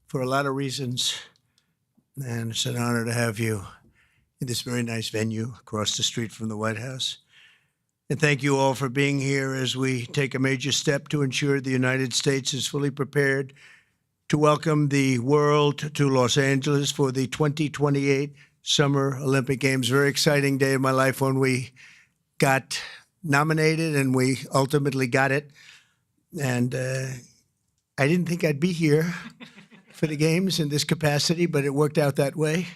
for a lot of reasons. And it's an honor to have you in this very nice venue across the street from the White House. And thank you all for being here as we take a major step to ensure the United States is fully prepared to welcome the world to Los Angeles for the 2028 Summer Olympic Games. Very exciting day in my life when we got nominated and we ultimately got it. And I didn't think I'd be here for the games in this capacity, but it worked out that way.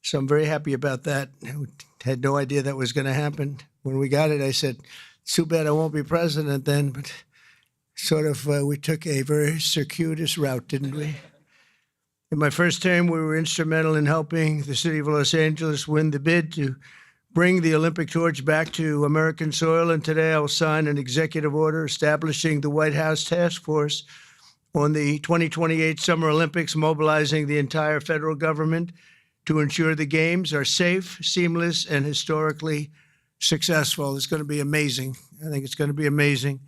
So I'm very happy about that. I had no idea that was going to happen. When we got it, I said, it's too bad I won't be president then, but sort of we took a very circuitous route, didn't we? In my first term, we were instrumental in helping the city of Los Angeles win the bid to bring the Olympic torch back to American soil. And today I will sign an executive order establishing the White House Task Force on the 2028 Summer Olympics, mobilizing the entire federal government to ensure the games are safe, seamless, and historically successful. It's going to be amazing. I think it's going to be amazing.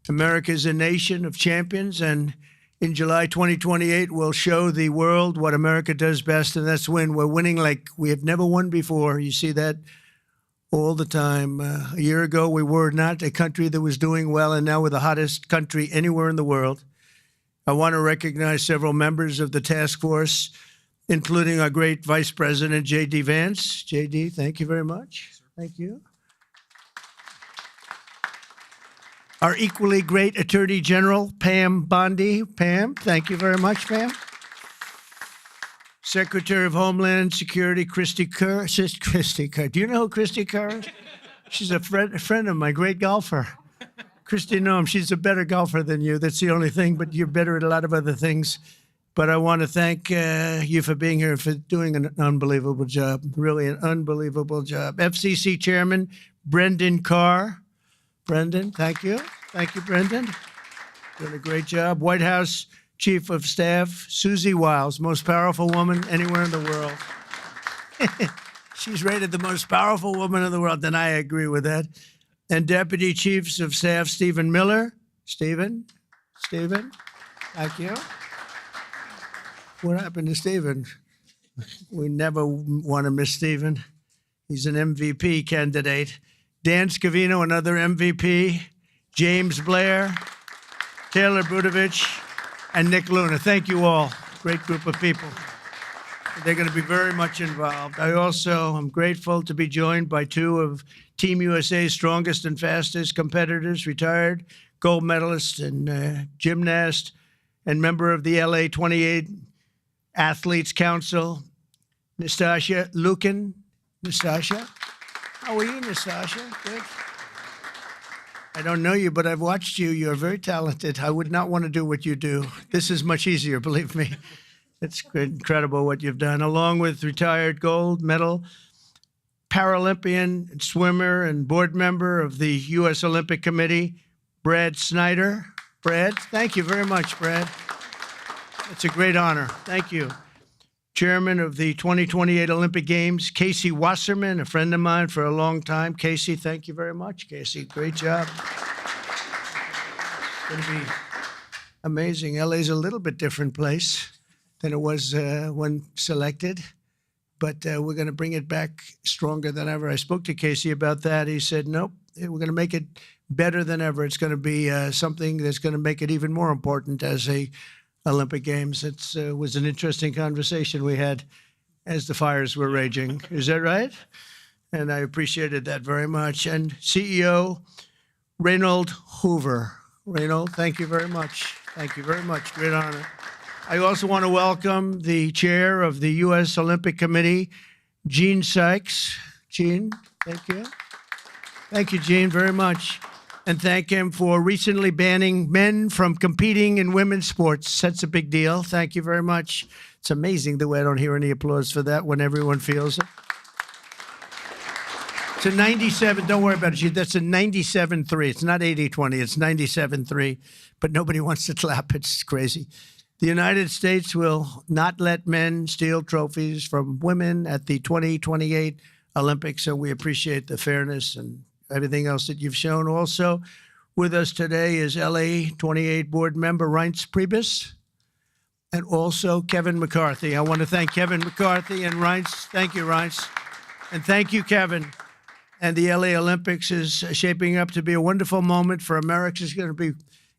America is a nation of champions, and in July 2028, we'll show the world what America does best, and that's win. We're winning like we have never won before. You see that all the time. A year ago, we were not a country that was doing well, and now we're the hottest country anywhere in the world. I want to recognize several members of the task force, including our great Vice President, J.D. Vance. J.D., thank you very much. Thank you. Our equally great Attorney General, Pam Bondi. Pam, thank you very much, Pam. Secretary of Homeland Security, Christy Kerr. Christy Kerr. Do you know who Christy Kerr is? She's a friend of mine, great golfer. Christy, no, she's a better golfer than you. That's the only thing, but you're better at a lot of other things. But I want to thank you for being here, for doing an unbelievable job, really an unbelievable job. FCC Chairman, Brendan Carr. Brendan, thank you. Thank you, Brendan. Doing a great job. White House Chief of Staff, Susie Wiles, most powerful woman anywhere in the world. She's rated the most powerful woman in the world, and I agree with that. And Deputy Chiefs of Staff, Stephen Miller. Stephen, thank you. What happened to Stephen? We never want to miss Stephen. He's an MVP candidate. Dan Scavino, another MVP. James Blair, Taylor Budovich, and Nick Luna. Thank you all. Great group of people. They're going to be very much involved. I also am grateful to be joined by two of Team USA's strongest and fastest competitors, retired gold medalist and gymnast and member of the LA 28 Athletes Council, Nastasia Lukin. Nastasia, how are you, Nastasia? Good. I don't know you, but I've watched you. You're very talented. I would not want to do what you do. This is much easier, believe me. It's incredible what you've done, along with retired gold medal Paralympian, swimmer, and board member of the U.S. Olympic Committee, Brad Snyder. Brad, thank you very much, Brad. It's a great honor. Thank you. Chairman of the 2028 Olympic Games, Casey Wasserman, a friend of mine for a long time. Casey, thank you very much. Casey, great job. It's going to be amazing. LA's a little bit different place than it was when selected, but we're going to bring it back stronger than ever. I spoke to Casey about that. He said, nope, we're going to make it better than ever. It's going to be something that's going to make it even more important as a Olympic Games. It was an interesting conversation we had as the fires were raging. Is that right? And I appreciated that very much. And CEO Reynold Hoover. Reynold, thank you very much. Thank you very much. Great honor. I also want to welcome the chair of the U.S. Olympic Committee, Gene Sykes. Gene, thank you. Thank you, Gene, very much. And thank him for recently banning men from competing in women's sports. That's a big deal. Thank you very much. It's amazing the way I don't hear any applause for that when everyone feels it. It's a 97, don't worry about it. That's a 97-3. It's not 80-20, it's 97-3. But nobody wants to clap. It's crazy. The United States will not let men steal trophies from women at the 2028 Olympics, so we appreciate the fairness and everything else that you've shown. Also with us today is LA 28 board member Reince Priebus. and also Kevin McCarthy. I want to thank Kevin McCarthy and Reince. Thank you, Reince. And thank you, Kevin. And the LA Olympics is shaping up to be a wonderful moment for America. It's going to be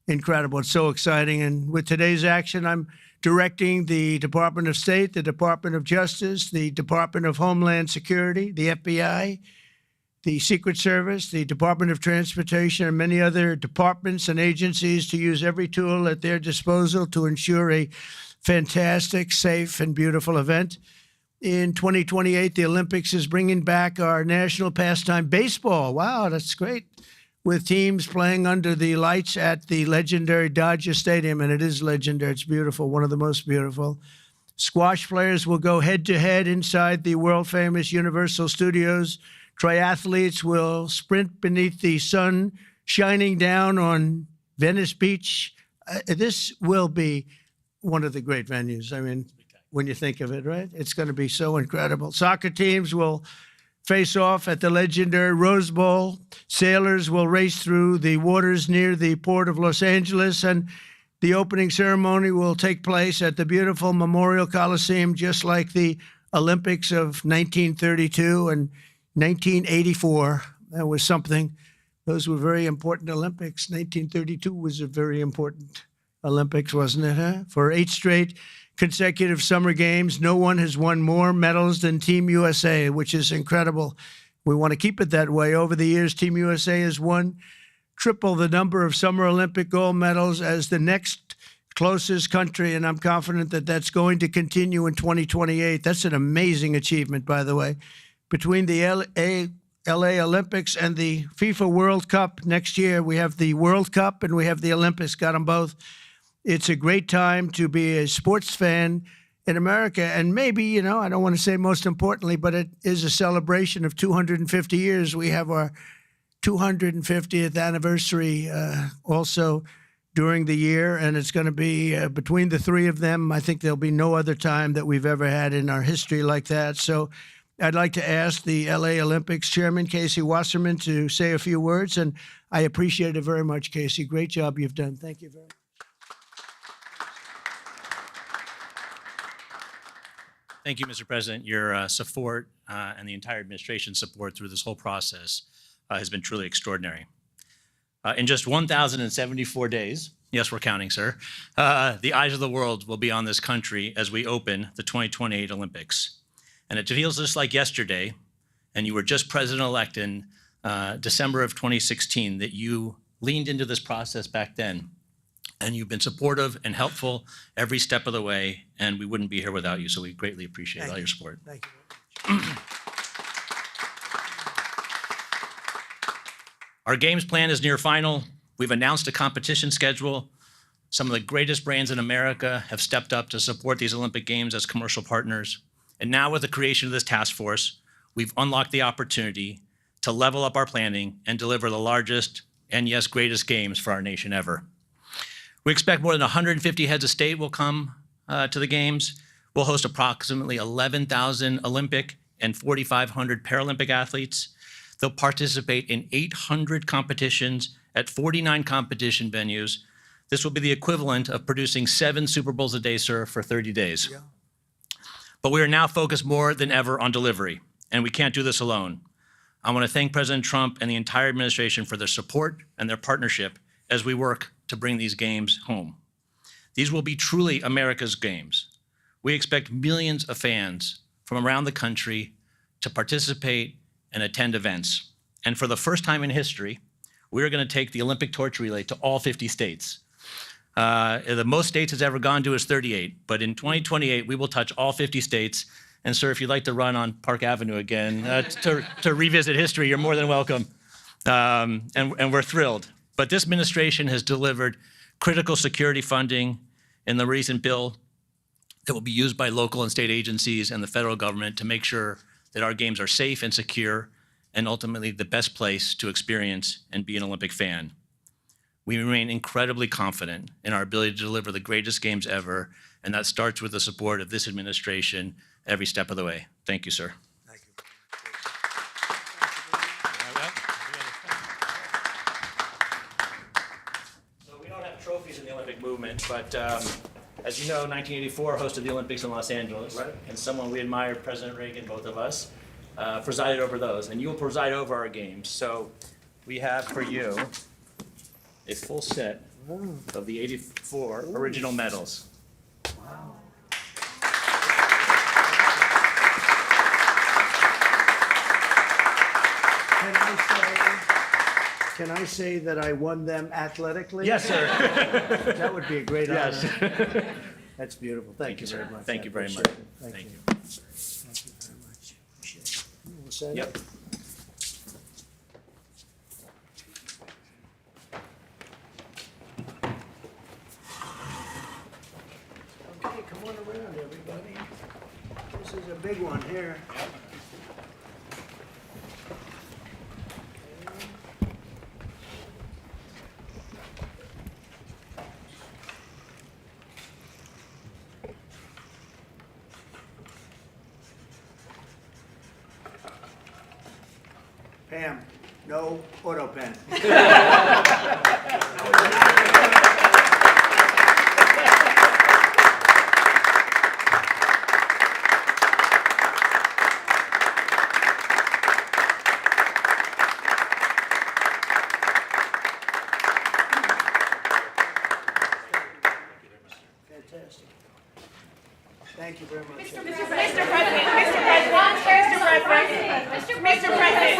incredible. It's so exciting. And with today's action, I'm directing the Department of State, the Department of Justice, the Department of Homeland Security, the FBI, the Secret Service, the Department of Transportation, and many other departments and agencies to use every tool at their disposal to ensure a fantastic, safe, and beautiful event. In 2028, the Olympics is bringing back our national pastime, baseball. Wow, that's great. With teams playing under the lights at the legendary Dodger Stadium, and it is legendary. It's beautiful, one of the most beautiful. Squash players will go head-to-head inside the world-famous Universal Studios. Triathletes will sprint beneath the sun shining down on Venice Beach. This will be one of the great venues. I mean, when you think of it, right? It's going to be so incredible. Soccer teams will face off at the legendary Rose Bowl. Sailors will race through the waters near the port of Los Angeles, and the opening ceremony will take place at the beautiful Memorial Coliseum, just like the Olympics of 1932 and 1984. That was something. Those were very important Olympics. 1932 was a very important Olympics, wasn't it, huh? For 8 straight consecutive summer games, no one has won more medals than Team USA, which is incredible. We want to keep it that way. Over the years, Team USA has won triple the number of Summer Olympic gold medals as the next closest country, and I'm confident that that's going to continue in 2028. That's an amazing achievement, by the way. Between the LA Olympics and the FIFA World Cup next year, we have the World Cup and we have the Olympics, got them both. It's a great time to be a sports fan in America. And maybe, you know, I don't want to say most importantly, but it is a celebration of 250 years. We have our 250th anniversary also during the year. And it's going to be between the three of them. I think there'll be no other time that we've ever had in our history like that. So I'd like to ask the LA Olympics Chairman, Casey Wasserman, to say a few words. And I appreciate it very much, Casey. Great job you've done. Thank you very much. Thank you, Mr. President. Your support and the entire administration's support through this whole process has been truly extraordinary. In just 1,074 days, yes, we're counting, sir, the eyes of the world will be on this country as we open the 2028 Olympics. And it feels just like yesterday, and you were just president-elect in December of 2016, that you leaned into this process back then. And you've been supportive and helpful every step of the way, and we wouldn't be here without you, so we greatly appreciate all your support. Thank you very much. Our games plan is near final. We've announced a competition schedule. Some of the greatest brands in America have stepped up to support these Olympic Games as commercial partners. And now with the creation of this task force, we've unlocked the opportunity to level up our planning and deliver the largest and, yes, greatest games for our nation ever. We expect more than 150 heads of state will come to the Games. We'll host approximately 11,000 Olympic and 4,500 Paralympic athletes. They'll participate in 800 competitions at 49 competition venues. This will be the equivalent of producing 7 Super Bowls a day, sir, for 30 days. Yeah. But we are now focused more than ever on delivery, and we can't do this alone. I want to thank President Trump and the entire administration for their support and their partnership as we work to bring these games home. These will be truly America's games. We expect millions of fans from around the country to participate and attend events. And for the first time in history, we're going to take the Olympic torch relay to all 50 states. The most states it's ever gone to is 38, but in 2028, we will touch all 50 states. And sir, if you'd like to run on Park Avenue again to revisit history, you're more than welcome. And we're thrilled. But this administration has delivered critical security funding in the recent bill that will be used by local and state agencies and the federal government to make sure that our games are safe and secure and ultimately the best place to experience and be an Olympic fan. We remain incredibly confident in our ability to deliver the greatest games ever, and that starts with the support of this administration every step of the way. Thank you, sir. Thank you. So we don't have trophies in the Olympic movement, but As you know, 1984 hosted the Olympics in Los Angeles. Right. And someone we admired, President Reagan, both of us, presided over those. And you will preside over our games. So we have for you a full set of the 84 original medals. Wow. Can I say that I won them athletically? Yes, sir. That would be a great honor. Yes. That's beautiful. Thank you very much. Thank you I very appreciate much. it. Thank Thank you. you. Thank you very much. Appreciate it. We'll sign Yep. it. Okay, come on around, everybody. This is a big one here. Pam, no auto pen. Fantastic. Thank you very much. Mr. President, Mr. President, Mr. President, Mr. President, Mr. President,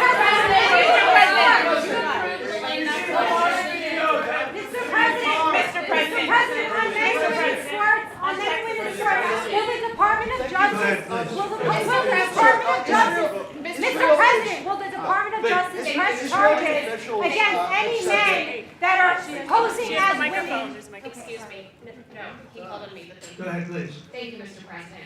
on May women's sports, will the Department of Justice, Mr. President, will the Department of Justice press charges against any men that are posing as women? Excuse me. No, he called on me. Go ahead, please. Thank you, Mr. President.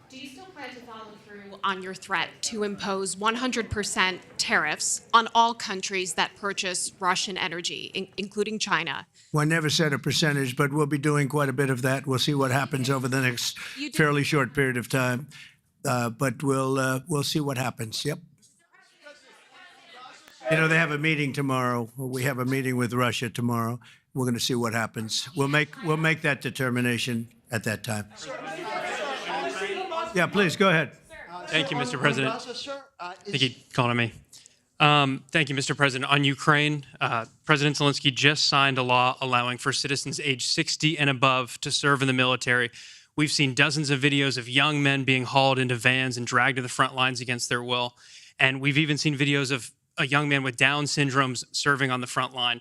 Do you still plan to follow through on your threat to impose 100% tariffs on all countries that purchase Russian energy, including China? Well, I never said a percentage, but we'll be doing quite a bit of that. We'll see what happens over the next fairly short period of time. But we'll see what happens. Yep. You know, they have a meeting tomorrow. We have a meeting with Russia tomorrow. We're going to see what happens. We'll make that determination at that time. Yeah, please go ahead. Thank you, Mr. President. I think he called on me. Thank you, Mr. President. On Ukraine, President Zelensky just signed a law allowing for citizens age 60 and above to serve in the military. We've seen dozens of videos of young men being hauled into vans and dragged to the front lines against their will. And we've even seen videos of a young man with Down syndrome serving on the front line.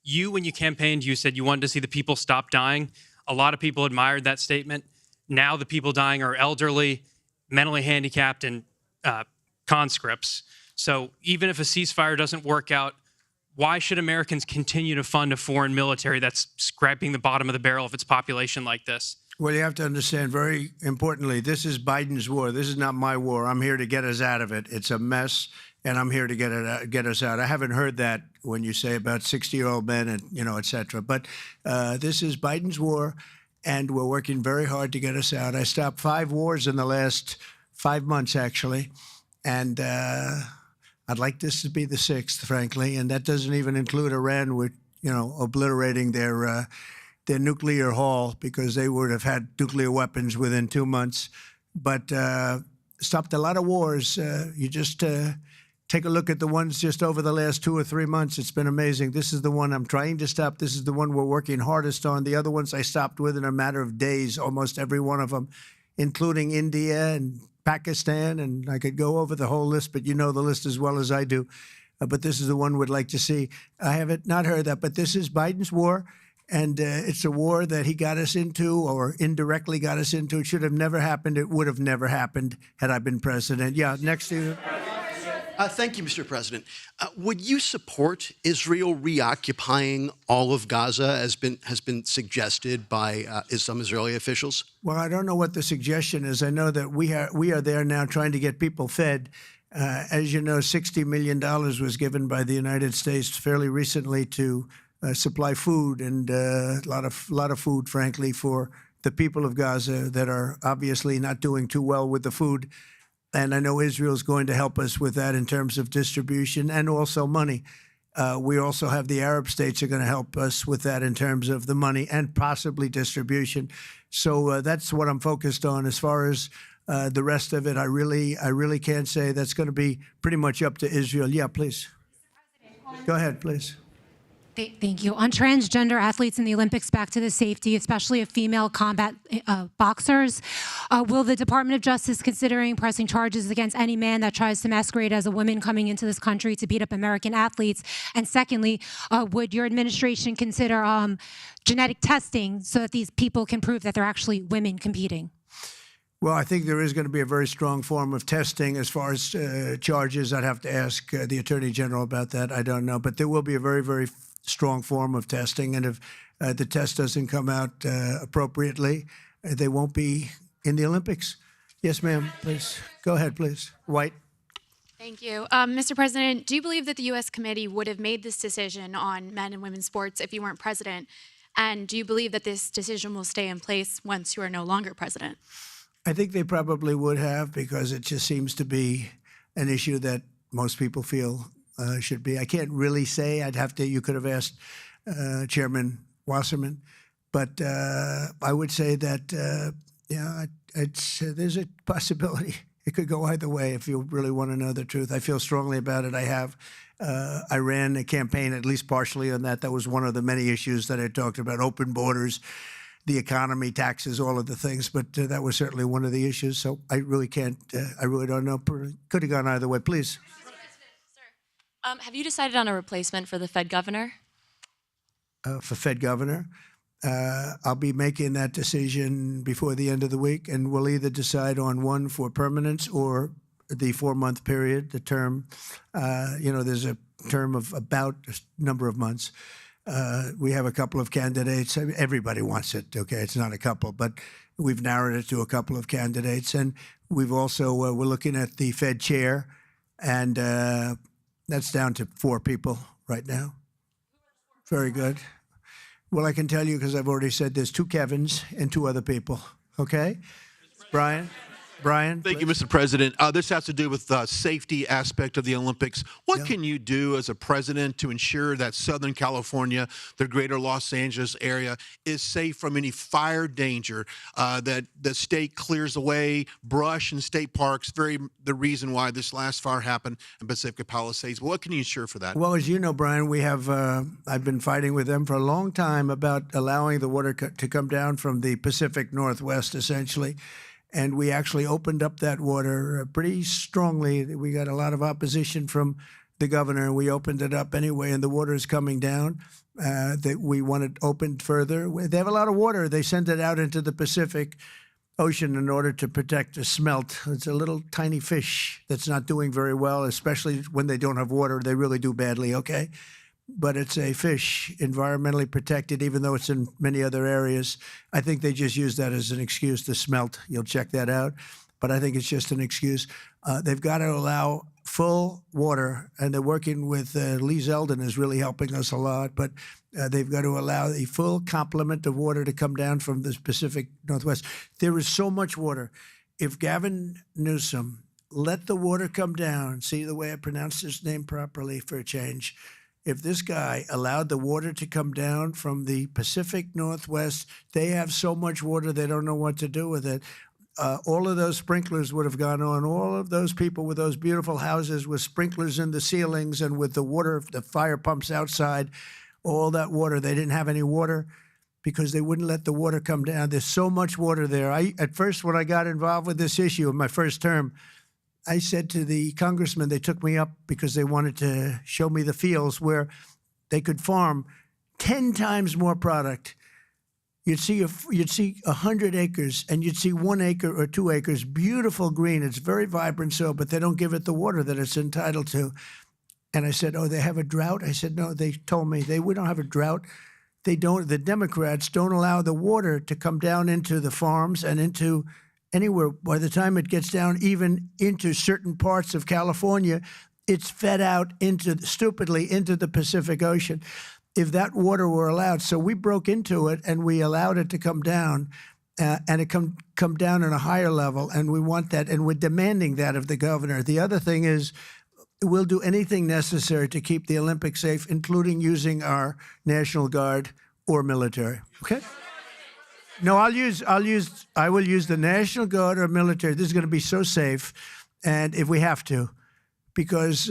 You, when you campaigned, you said you wanted to see the people stop dying. A lot of people admired that statement. Now the people dying are elderly, mentally handicapped, and conscripts. So even if a ceasefire doesn't work out, why should Americans continue to fund a foreign military that's scraping the bottom of the barrel of its population like this? Well, you have to understand, very importantly, this is Biden's war. This is not my war. I'm here to get us out of it. It's a mess, and I'm here to get us out. I haven't heard that when you say about 60-year-old men and, et cetera. But this is Biden's war, and we're working very hard to get us out. I stopped 5 wars in the last 5 months, actually, and I'd like this to be the 6th, frankly, and that doesn't even include Iran with, obliterating their nuclear haul, because they would have had nuclear weapons within 2 months. But stopped a lot of wars. You just take a look at the ones just over the last 2 or 3 months. It's been amazing. This is the one I'm trying to stop. This is the one we're working hardest on. The other ones I stopped within a matter of days, almost every one of them, including India and Pakistan. And I could go over the whole list, but you know the list as well as I do. But this is the one we'd like to see. I haven't not heard that, but this is Biden's war. And it's a war that he got us into, or indirectly got us into. It should have never happened. It would have never happened had I been president. Yeah, next to you. Thank you, Mr. President. Would you support Israel reoccupying all of Gaza, as has been suggested by some Israeli officials? Well, I don't know what the suggestion is. I know that we are there now trying to get people fed. As you know, $60 million was given by the United States fairly recently to supply food, and a lot of food, frankly, for the people of Gaza that are obviously not doing too well with the food. And I know Israel is going to help us with that in terms of distribution and also money. We also have the Arab states are going to help us with that in terms of the money and possibly distribution. So that's what I'm focused on. As far as the rest of it, I really can't say. That's going to be pretty much up to Israel. Yeah, please. Go ahead, please. Thank you. On transgender athletes in the Olympics, back to the safety, especially of female combat boxers, will the Department of Justice considering pressing charges against any man that tries to masquerade as a woman coming into this country to beat up American athletes? And secondly, would your administration consider genetic testing so that these people can prove that they're actually women competing? Well, I think there is going to be a very strong form of testing. As far as charges, I'd have to ask the Attorney General about that. I don't know. But there will be a very, very strong form of testing. And if the test doesn't come out appropriately, they won't be in the Olympics. Yes, ma'am, please. Go ahead, please. White. Thank you. Mr. President, do you believe that the U.S. committee would have made this decision on men and women's sports if you weren't president? And do you believe that this decision will stay in place once you are no longer president? I think they probably would have, because it just seems to be an issue that most people feel should be. I can't really say. You could have asked Chairman Wasserman. But I would say that, there's a possibility. It could go either way if you really want to know the truth. I feel strongly about it. I ran a campaign, at least partially on that. That was one of the many issues that I talked about: open borders, the economy, taxes, all of the things. But that was certainly one of the issues. So I really can't, I really don't know. Could have gone either way. Please. Have you decided on a replacement for the Fed governor? For Fed governor, I'll be making that decision before the end of the week, and we'll either decide on one for permanence or the 4-month period, the term. There's a term of about a number of months. We have a couple of candidates. Everybody wants it, okay? It's not a couple, but we've narrowed it to a couple of candidates. And we've also, we're looking at the Fed chair, and that's down to 4 people right now. Very good. Well, I can tell you, because I've already said there's 2 Kevins and 2 other people, okay? Brian? Thank you, Mr. President. This has to do with the safety aspect of the Olympics. What can you do as a president to ensure that Southern California, the greater Los Angeles area, is safe from any fire danger, that the state clears away brush in state parks, the reason why this last fire happened in Pacific Palisades? What can you ensure for that? Well, as you know, Brian, we have, I've been fighting with them for a long time about allowing the water to come down from the Pacific Northwest, essentially. And we actually opened up that water pretty strongly. We got a lot of opposition from the governor, and we opened it up anyway, and the water is coming down. That we want it opened further. They have a lot of water. They send it out into the Pacific Ocean in order to protect the smelt. It's a little tiny fish that's not doing very well, especially when they don't have water. They really do badly, okay? But it's a fish, environmentally protected, even though it's in many other areas. I think they just use that as an excuse to smelt. You'll check that out. But I think it's just an excuse. They've got to allow full water, and they're working with Lee Zeldin is really helping us a lot. But they've got to allow a full complement of water to come down from the Pacific Northwest. There is so much water. If Gavin Newsom let the water come down, see the way I pronounced his name properly for a change, if this guy allowed the water to come down from the Pacific Northwest, they have so much water they don't know what to do with it. All of those sprinklers would have gone on. All of those people with those beautiful houses with sprinklers in the ceilings and with the water, the fire pumps outside, all that water, they didn't have any water because they wouldn't let the water come down. There's so much water there. At first, when I got involved with this issue in my first term, I said to the congressman, they took me up because they wanted to show me the fields where they could farm 10 times more product. You'd see 100 acres, and you'd see 1 acre or 2 acres, beautiful green. It's very vibrant soil, but they don't give it the water that it's entitled to. And I said, oh, they have a drought? I said, no, they told me we don't have a drought. They don't. The Democrats don't allow the water to come down into the farms and into anywhere. By the time it gets down even into certain parts of California, it's fed out stupidly into the Pacific Ocean. If that water were allowed, so we broke into it and we allowed it to come down, and it come down at a higher level, and we want that, and we're demanding that of the governor. The other thing is, we'll do anything necessary to keep the Olympics safe, including using our National Guard or military. Okay? No, I will use the National Guard or military. This is going to be so safe, and if we have to, because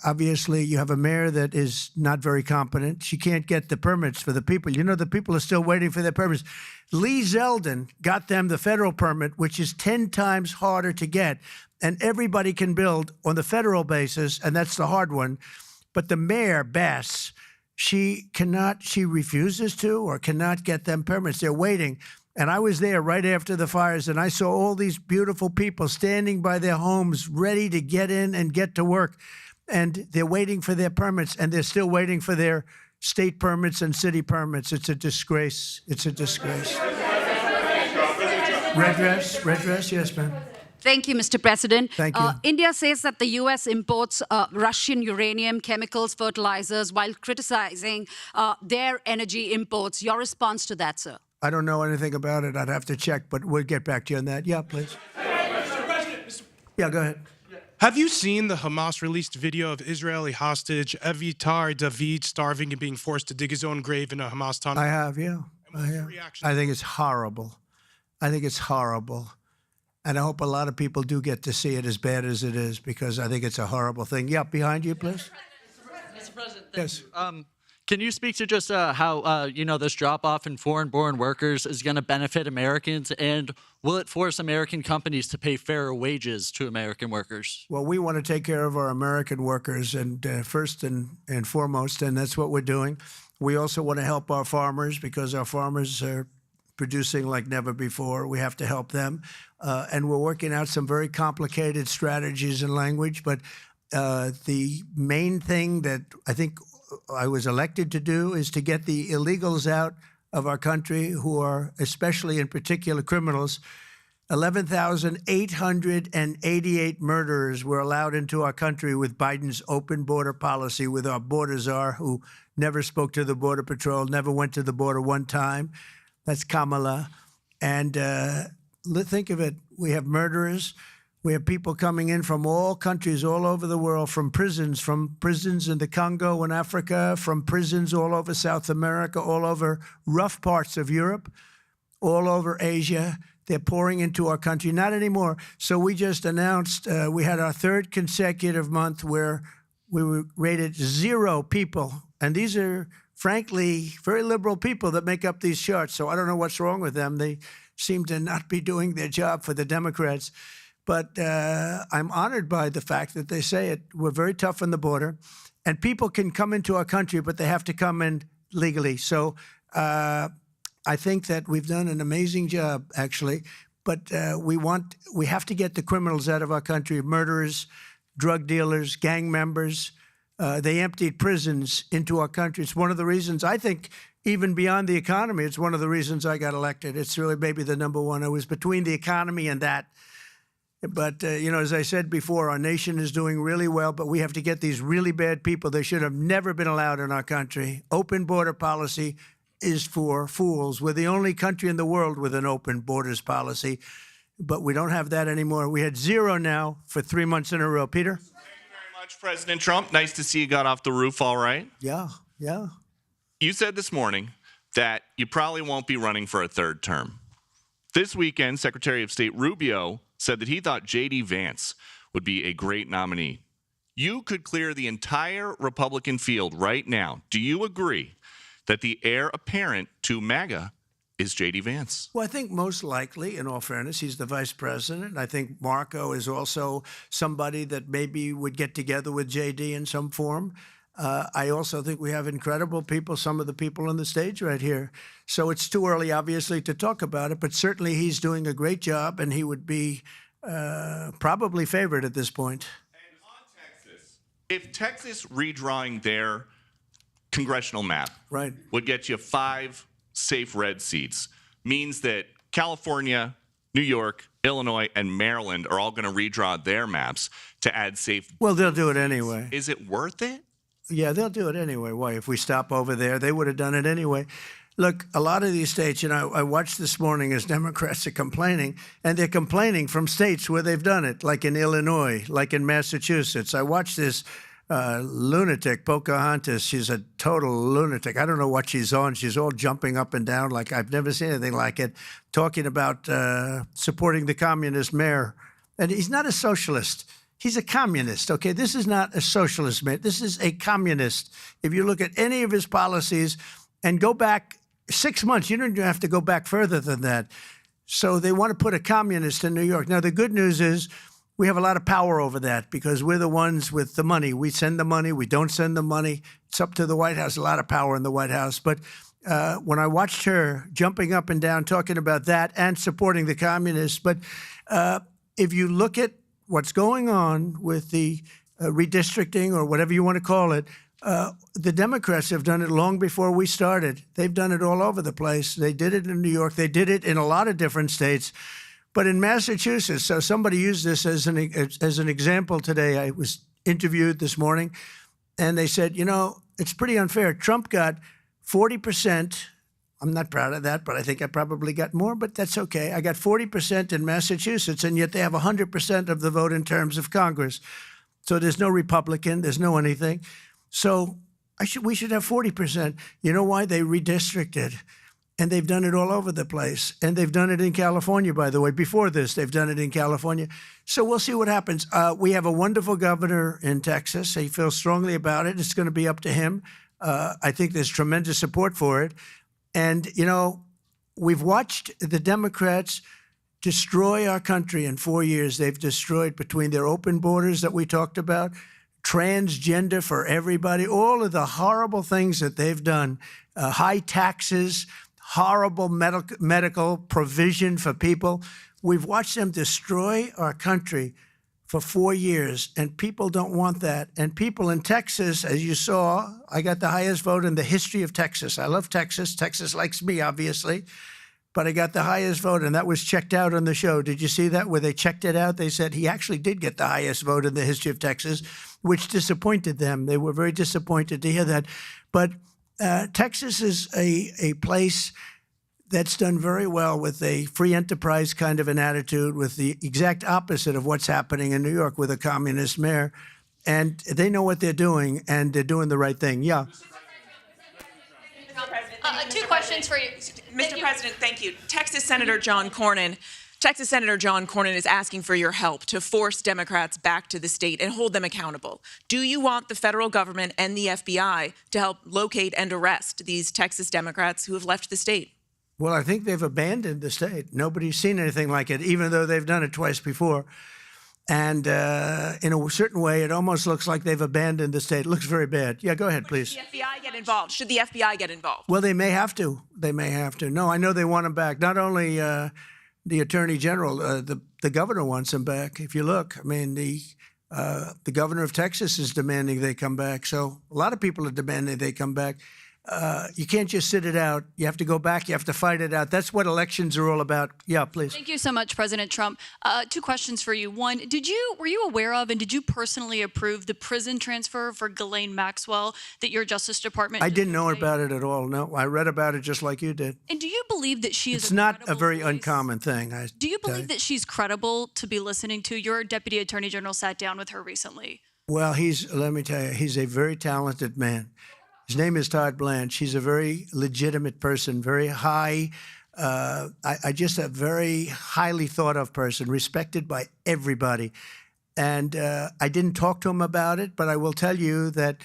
obviously you have a mayor that is not very competent. She can't get the permits for the people. You know, the people are still waiting for their permits. Lee Zeldin got them the federal permit, which is 10 times harder to get. And everybody can build on the federal basis, and that's the hard one. But the mayor, Bass, she refuses to or cannot get them permits. They're waiting. And I was there right after the fires, and I saw all these beautiful people standing by their homes, ready to get in and get to work. And they're waiting for their permits, and they're still waiting for their state permits and city permits. It's a disgrace. It's a disgrace. Redress, yes, ma'am. Thank you, Mr. President. Thank you. India says that the U.S. imports Russian uranium, chemicals, fertilizers, while criticizing their energy imports. Your response to that, sir? I don't know anything about it. I'd have to check, but we'll get back to you on that. Yeah, please. Mr. President, Yeah, go ahead. have you seen the Hamas-released video of Israeli hostage Avitar David starving and being forced to dig his own grave in a Hamas tunnel? I have, yeah. I have. reaction? I think it's horrible. I think it's horrible. And I hope a lot of people do get to see it, as bad as it is, because I think it's a horrible thing. Yeah, behind you, please. Mr. President, Yes. can you speak to just how this drop-off in foreign-born workers is going to benefit Americans, and will it force American companies to pay fairer wages to American workers? Well, we want to take care of our American workers, and first and foremost, and that's what we're doing. We also want to help our farmers, because our farmers are producing like never before. We have to help them. And we're working out some very complicated strategies and language. But the main thing that I think I was elected to do is to get the illegals out of our country, who are especially in particular criminals. 11,888 murderers were allowed into our country with Biden's open border policy, with our border czar, who never spoke to the Border Patrol, never went to the border one time. That's Kamala. And think of it. We have murderers. We have people coming in from all countries all over the world, from prisons in the Congo and Africa, from prisons all over South America, all over rough parts of Europe, all over Asia. They're pouring into our country. Not anymore. So we just announced we had our third consecutive month where we were rated 0 people. And these are, frankly, very liberal people that make up these charts. So I don't know what's wrong with them. They seem to not be doing their job for the Democrats. But I'm honored by the fact that they say it. We're very tough on the border. And people can come into our country, but they have to come in legally. So I think that we've done an amazing job, actually. But we have to get the criminals out of our country, murderers, drug dealers, gang members. They emptied prisons into our country. It's one of the reasons, I think, even beyond the economy, it's one of the reasons I got elected. It's really maybe the number one. I was between the economy and that. But, as I said before, our nation is doing really well, but we have to get these really bad people. They should have never been allowed in our country. Open border policy is for fools. We're the only country in the world with an open borders policy, but we don't have that anymore. We had 0 now for 3 months in a row. Peter? Thank you very much, President Trump. Nice to see you got off the roof all right. Yeah. You said this morning that you probably won't be running for a third term. This weekend, Secretary of State Rubio said that he thought J.D. Vance would be a great nominee. You could clear the entire Republican field right now. Do you agree that the heir apparent to MAGA is J.D. Vance? Well, I think most likely, in all fairness, he's the vice president. I think Marco is also somebody that maybe would get together with J.D. in some form. I also think we have incredible people, some of the people on the stage right here. So it's too early, obviously, to talk about it, but certainly he's doing a great job, and he would be probably favored at this point. And on Texas, if Texas redrawing their congressional map would get you 5 safe red seats, means that California, New York, Illinois, and Maryland are all going to redraw their maps to add safe. Well, they'll do it anyway. Is it worth it? Yeah, they'll do it anyway. Why? If we stop over there, they would have done it anyway. Look, a lot of these states, I watched this morning as Democrats are complaining, and they're complaining from states where they've done it, like in Illinois, like in Massachusetts. I watched this lunatic, Pocahontas. She's a total lunatic. I don't know what she's on. She's all jumping up and down like I've never seen anything like it, talking about supporting the communist mayor. And he's not a socialist. He's a communist, okay? This is not a socialist man. This is a communist. If you look at any of his policies and go back 6 months, you don't even have to go back further than that. So they want to put a communist in New York. Now, the good news is we have a lot of power over that because we're the ones with the money. We send the money. We don't send the money. It's up to the White House, a lot of power in the White House. But when I watched her jumping up and down talking about that and supporting the communists, but if you look at what's going on with the redistricting or whatever you want to call it, the Democrats have done it long before we started. They've done it all over the place. They did it in New York. They did it in a lot of different states. But in Massachusetts, so somebody used this as an example today. I was interviewed this morning, and they said, it's pretty unfair. Trump got 40%. I'm not proud of that, but I think I probably got more, but that's okay. I got 40% in Massachusetts, and yet they have 100% of the vote in terms of Congress. So there's no Republican, there's no anything. So we should have 40%. You know why? They redistricted, and they've done it all over the place. And they've done it in California, by the way. Before this, they've done it in California. So we'll see what happens. We have a wonderful governor in Texas. He feels strongly about it. It's going to be up to him. I think there's tremendous support for it. And, we've watched the Democrats destroy our country in 4 years. They've destroyed, between their open borders that we talked about, transgender for everybody, all of the horrible things that they've done, high taxes, horrible medical provision for people. We've watched them destroy our country for 4 years, and people don't want that. And people in Texas, as you saw, I got the highest vote in the history of Texas. I love Texas. Texas likes me, obviously. But I got the highest vote, and that was checked out on the show. Did you see that, where they checked it out? They said he actually did get the highest vote in the history of Texas, which disappointed them. They were very disappointed to hear that. But Texas is a place that's done very well with a free enterprise kind of an attitude, with the exact opposite of what's happening in New York with a communist mayor. And they know what they're doing, and they're doing the right thing. Yeah. Two questions for you. Mr. President, thank you. Texas Senator John Cornyn is asking for your help to force Democrats back to the state and hold them accountable. Do you want the federal government and the FBI to help locate and arrest these Texas Democrats who have left the state? Well, I think they've abandoned the state. Nobody's seen anything like it, even though they've done it twice before. And in a certain way, it almost looks like they've abandoned the state. It looks very bad. Yeah, go ahead, please. Should the FBI get involved? Should the FBI get involved? Well, they may have to. They may have to. No, I know they want them back. Not only the Attorney General, the governor wants them back. If you look, I mean, the governor of Texas is demanding they come back. So a lot of people are demanding they come back. You can't just sit it out. You have to go back. You have to fight it out. That's what elections are all about. Yeah, please. Thank you so much, President Trump. Two questions for you. One, were you aware of and did you personally approve the prison transfer for Ghislaine Maxwell that your Justice Department? I didn't know about it at all. No, I read about it just like you did. And do you believe that she is? It's not a very uncommon thing. Do you believe that she's credible to be listening to? Your Deputy Attorney General sat down with her recently. Well, let me tell you, he's a very talented man. His name is Todd Blanche. He's a very legitimate person, very high, just a very highly thought of person, respected by everybody. And I didn't talk to him about it, but I will tell you that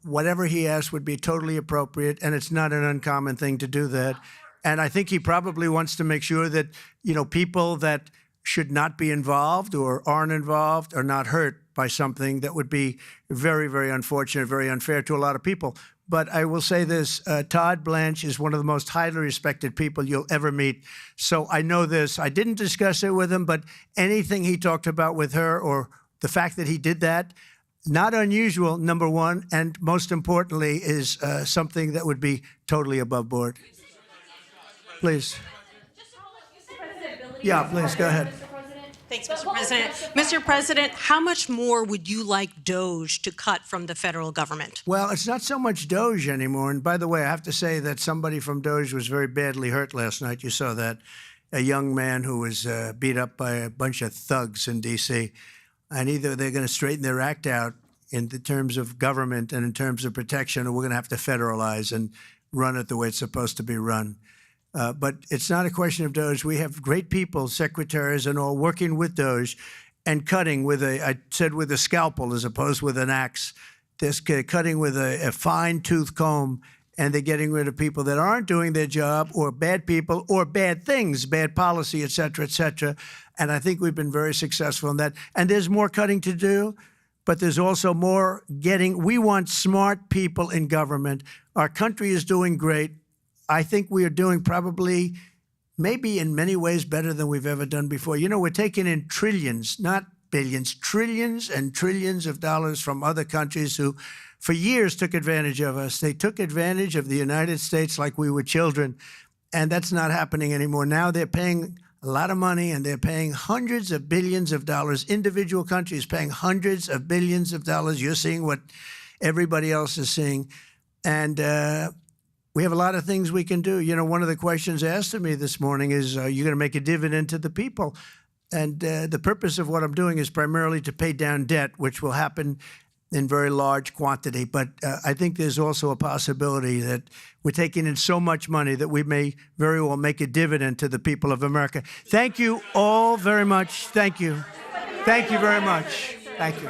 whatever he asked would be totally appropriate, and it's not an uncommon thing to do that. And I think he probably wants to make sure that, people that should not be involved or aren't involved are not hurt by something that would be very, very unfortunate, very unfair to a lot of people. But I will say this, Todd Blanche is one of the most highly respected people you'll ever meet. So I know this. I didn't discuss it with him, but anything he talked about with her, or the fact that he did that, not unusual, number one, and most importantly is something that would be totally above board. Please. Yeah, please, go ahead. Thanks, Mr. President. Mr. President, how much more would you like Doge to cut from the federal government? Well, it's not so much Doge anymore. And by the way, I have to say that somebody from Doge was very badly hurt last night. You saw that. A young man who was beat up by a bunch of thugs in D.C. And either they're going to straighten their act out in the terms of government and in terms of protection, or we're going to have to federalize and run it the way it's supposed to be run. But it's not a question of Doge. We have great people, secretaries and all, working with Doge and cutting with I said with a scalpel as opposed with an axe. They're cutting with a fine-tooth comb, and they're getting rid of people that aren't doing their job, or bad people, or bad things, bad policy, et cetera, et cetera. And I think we've been very successful in that. And there's more cutting to do, but there's also more getting. We want smart people in government. Our country is doing great. I think we are doing probably, maybe in many ways, better than we've ever done before. You know, we're taking in trillions, not billions, trillions and trillions of dollars from other countries who, for years, took advantage of us. They took advantage of the United States like we were children, and that's not happening anymore. Now they're paying a lot of money, and they're paying hundreds of billions of dollars. Individual countries paying hundreds of billions of dollars. You're seeing what everybody else is seeing. And we have a lot of things we can do. You know, one of the questions asked of me this morning is, are you going to make a dividend to the people? And the purpose of what I'm doing is primarily to pay down debt, which will happen in very large quantity. But I think there's also a possibility that we're taking in so much money that we may very well make a dividend to the people of America. Thank you all very much. Thank you. Thank you very much. Thank you.